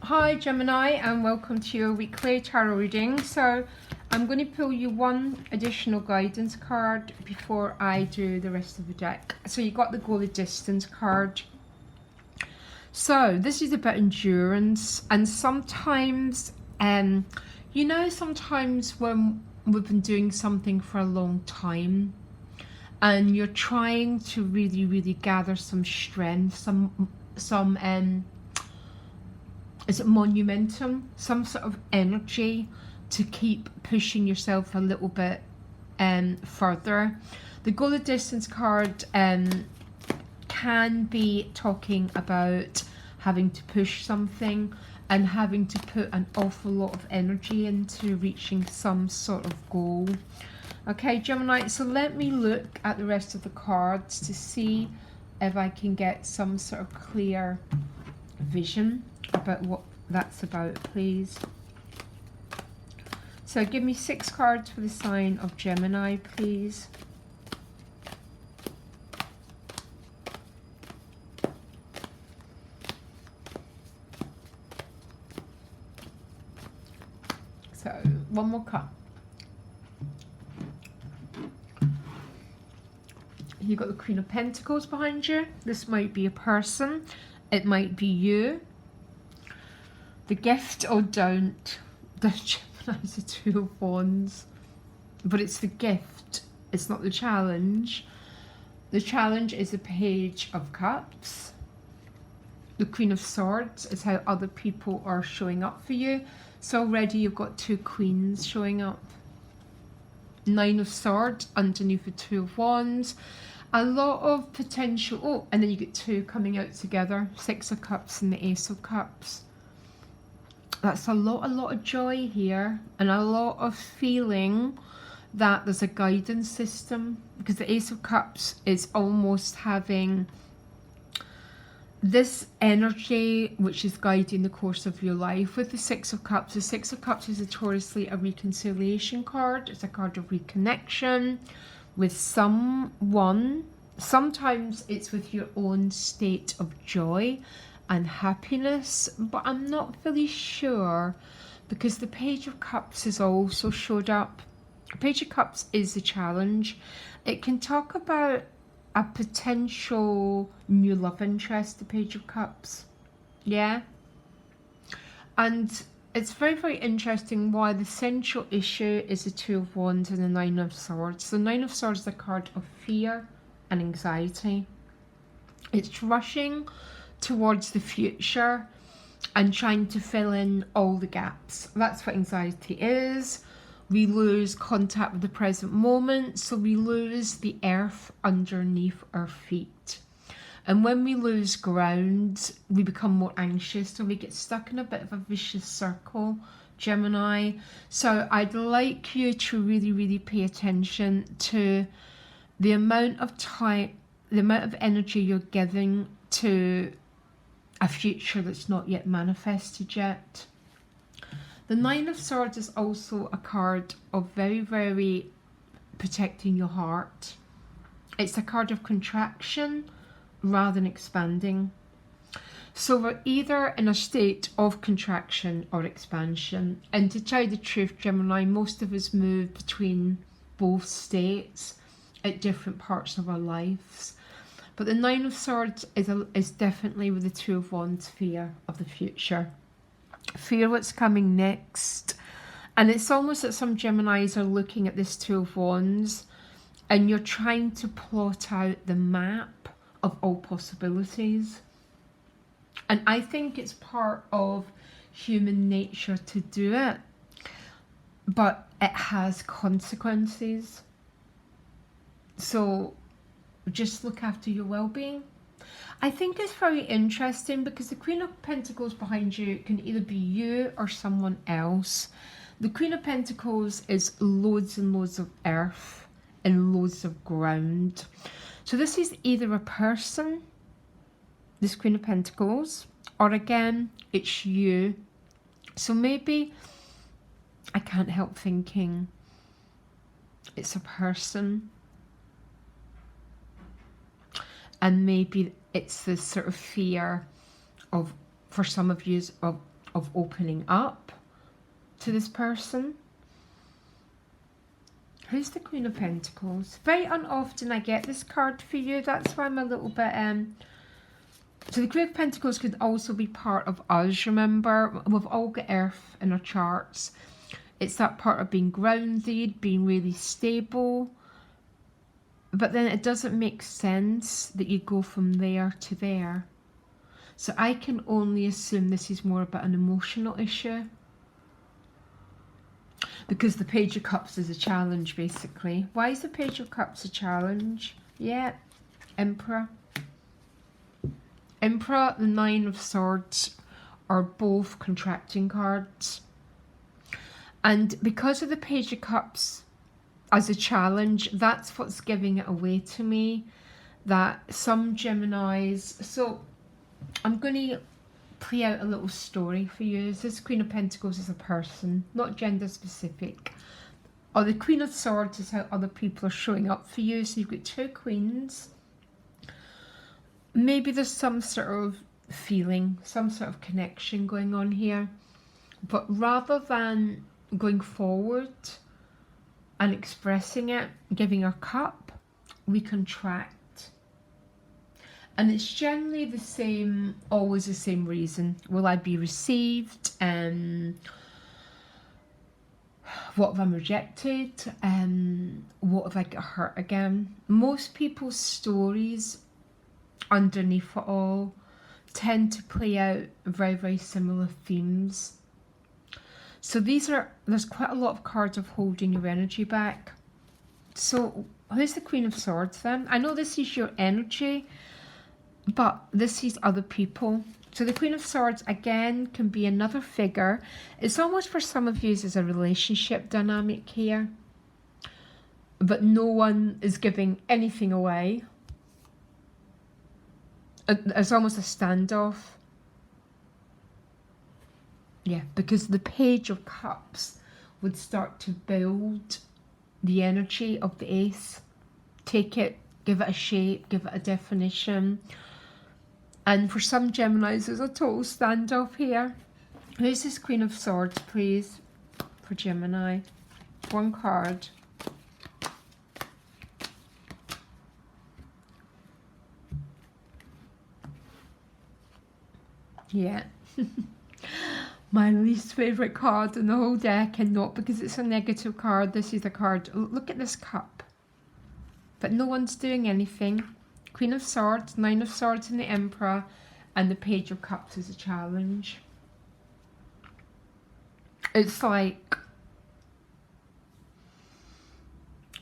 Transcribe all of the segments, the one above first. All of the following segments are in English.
Hi Gemini, and welcome to your weekly tarot reading. So I'm going to pull you one additional guidance card before I do the rest of the deck. So you got the Go the Distance card. So this is about endurance, and sometimes sometimes when we've been doing something for a long time and you're trying to really gather some strength, some is it momentum, some sort of energy to keep pushing yourself a little bit further. The Go the Distance card can be talking about having to push something and having to put an awful lot of energy into reaching some sort of goal. Okay, Gemini, so let me look at the rest of the cards to see if I can get some sort of clear vision about what that's about, please. So give me 6 cards for the sign of Gemini, please. So one more card. You've got the Queen of Pentacles behind you. This might be a person. It might be you. The gift or don't. The Gemini's the Two of Wands. But it's the gift. It's not the challenge. The challenge is the Page of Cups. The Queen of Swords is how other people are showing up for you. So already you've got 2 queens showing up. 9 of Swords underneath the 2 of Wands. A lot of potential. Oh, and then you get 2 coming out together. 6 of Cups and the Ace of Cups. That's a lot of joy here, and a lot of feeling that there's a guidance system, because the Ace of Cups is almost having this energy which is guiding the course of your life. With the 6 of Cups, the 6 of Cups is notoriously a reconciliation card. It's a card of reconnection with someone. Sometimes it's with your own state of joy and happiness, but I'm not really sure, because the Page of Cups has also showed up. Page of Cups is a challenge. It can talk about a potential new love interest, the Page of Cups. Yeah. And it's very interesting why the central issue is the 2 of Wands and the 9 of Swords. The 9 of Swords is a card of fear and anxiety. It's rushing towards the future and trying to fill in all the gaps. That's what anxiety is. We lose contact with the present moment, so we lose the earth underneath our feet. And when we lose ground, we become more anxious, so we get stuck in a bit of a vicious circle, Gemini. So I'd like you to really pay attention to the amount of time, the amount of energy you're giving to a future that's not yet manifested yet. The 9 of Swords is also a card of very protecting your heart. It's a card of contraction rather than expanding. So we're either in a state of contraction or expansion. And to tell you the truth, Gemini, most of us move between both states at different parts of our lives. But the 9 of Swords is definitely with the 2 of Wands, fear of the future. Fear what's coming next. And it's almost that some Geminis are looking at this 2 of Wands and you're trying to plot out the map of all possibilities. And I think it's part of human nature to do it, but it has consequences. So just look after your well-being. I think it's very interesting because the Queen of Pentacles behind you can either be you or someone else. The Queen of Pentacles is loads and loads of earth and loads of ground. So this is either a person, this Queen of Pentacles, or again, it's you. So maybe, I can't help thinking, it's a person. And maybe it's this sort of fear of, for some of you, of of opening up to this person. Who's the Queen of Pentacles? Very unoften I get this card for you. That's why I'm a little bit... So the Queen of Pentacles could also be part of us, remember? We've all got Earth in our charts. It's that part of being grounded, being really stable. But then it doesn't make sense that you go from there to there. So I can only assume this is more about an emotional issue. Because the Page of Cups is a challenge, basically. Why is the Page of Cups a challenge? Yeah, Emperor. Emperor, the Nine of Swords are both contracting cards. And because of the Page of Cups as a challenge, that's what's giving it away to me. That some Geminis... So I'm going to play out a little story for you. This Queen of Pentacles is a person, not gender specific. Or the Queen of Swords is how other people are showing up for you. So you've got two queens. Maybe there's some sort of feeling, some sort of connection going on here. But rather than going forward and expressing it, giving our cup, we contract. And it's generally the same, always the same reason. Will I be received? What if I'm rejected? What if I get hurt again? Most people's stories underneath it all tend to play out very, very similar themes. So there's quite a lot of cards of holding your energy back. So who's the Queen of Swords then? I know this is your energy, but this is other people. So the Queen of Swords, again, can be another figure. It's almost for some of you as a relationship dynamic here. But no one is giving anything away. It's almost a standoff. Yeah, because the Page of Cups would start to build the energy of the Ace. Take it, give it a shape, give it a definition. And for some Geminis, there's a total standoff here. Who's this Queen of Swords, please, for Gemini? One card. Yeah. My least favourite card in the whole deck, and not because it's a negative card. This is a card. Look at this cup. But no one's doing anything. Queen of Swords, Nine of Swords and the Emperor, and the Page of Cups is a challenge. It's like...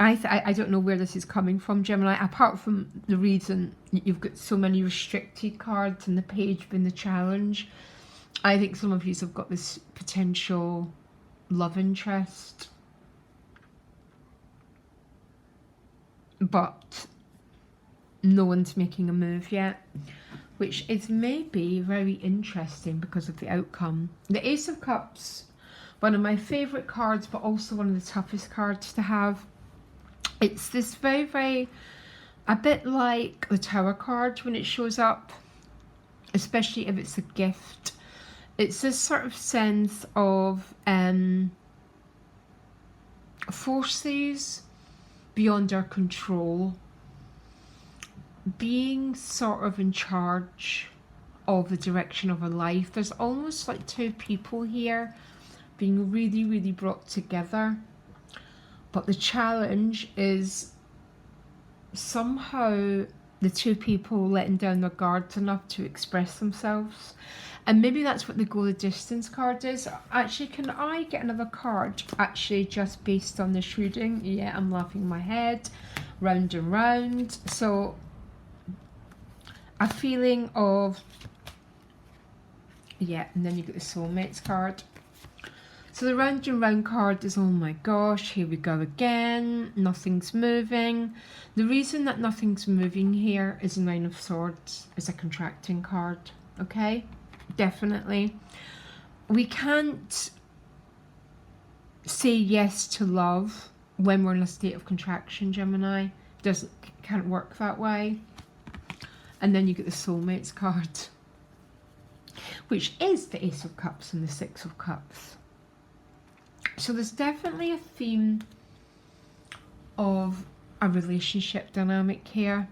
I don't know where this is coming from, Gemini, apart from the reason you've got so many restricted cards and the page being the challenge. I think some of you have got this potential love interest. But no one's making a move yet, which is maybe very interesting because of the outcome. The Ace of Cups, one of my favourite cards, but also one of the toughest cards to have. It's this very, very, a bit like the Tower card when it shows up, especially if it's a gift. It's this sort of sense of forces beyond our control, being sort of in charge of the direction of our life. There's almost like two people here being really, really brought together. But the challenge is somehow the two people letting down their guards enough to express themselves. And maybe that's what the Go the Distance card is. Actually, can I get another card? Actually, just based on this reading. Yeah, I'm laughing my head round and round. So, a feeling of... Yeah, and then you get the Soulmates card. So the round and round card is, oh my gosh, here we go again. Nothing's moving. The reason that nothing's moving here is the Nine of Swords. It's a contracting card, okay? Definitely. We can't say yes to love when we're in a state of contraction, Gemini. Can't work that way. And then you get the Soulmates card, which is the Ace of Cups and the Six of Cups. So there's definitely a theme of a relationship dynamic here.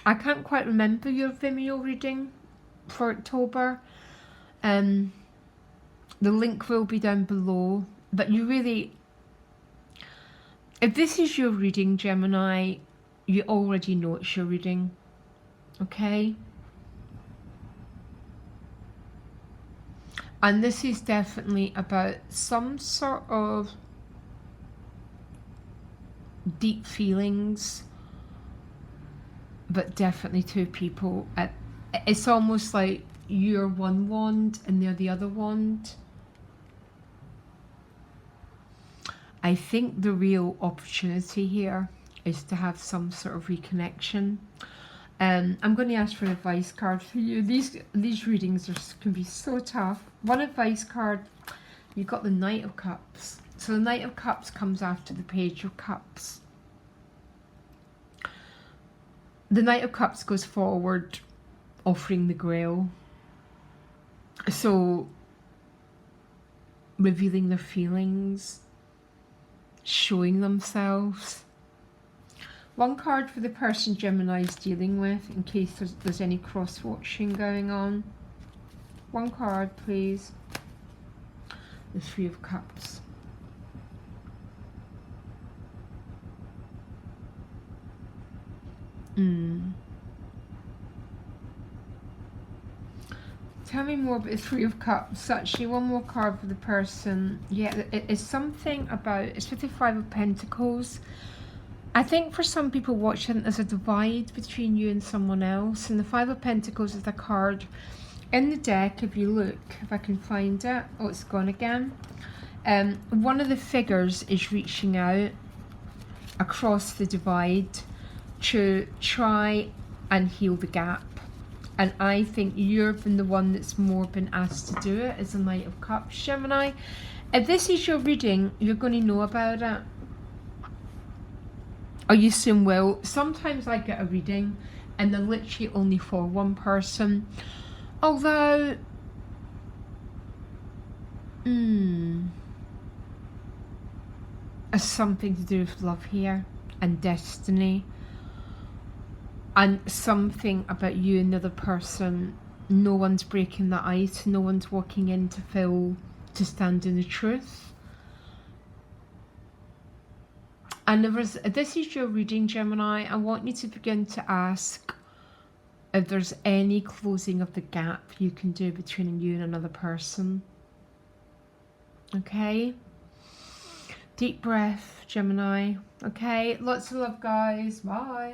I can't quite remember your Vimeo reading for October. The link will be down below, but you really, if this is your reading, Gemini, you already know it's your reading, okay? And this is definitely about some sort of deep feelings, but definitely two people. It's almost like you're one wand and they're the other wand. I think the real opportunity here is to have some sort of reconnection. I'm going to ask for an advice card for you. These readings can be so tough. One advice card, you've got the Knight of Cups. So the Knight of Cups comes after the Page of Cups. The Knight of Cups goes forward, offering the Grail. So revealing their feelings, showing themselves. One card for the person Gemini is dealing with, in case there's any cross-watching going on. One card, please. The Three of Cups. Tell me more about the Three of Cups. Actually, one more card for the person. Yeah, it's something about, it's with the Five of Pentacles. I think for some people watching, there's a divide between you and someone else. And the Five of Pentacles is the card in the deck. If you look, if I can find it. Oh, it's gone again. One of the figures is reaching out across the divide to try and heal the gap. And I think you've been the one that's more been asked to do it as a Knight of Cups, Gemini. If this is your reading, you're going to know about it. Or you soon will. Sometimes I get a reading and they're literally only for one person. Although, it's something to do with love here and destiny. And something about you and the other person. No one's breaking the ice. No one's walking in to stand in the truth. And this is your reading, Gemini. I want you to begin to ask if there's any closing of the gap you can do between you and another person. Okay? Deep breath, Gemini. Okay? Lots of love, guys. Bye.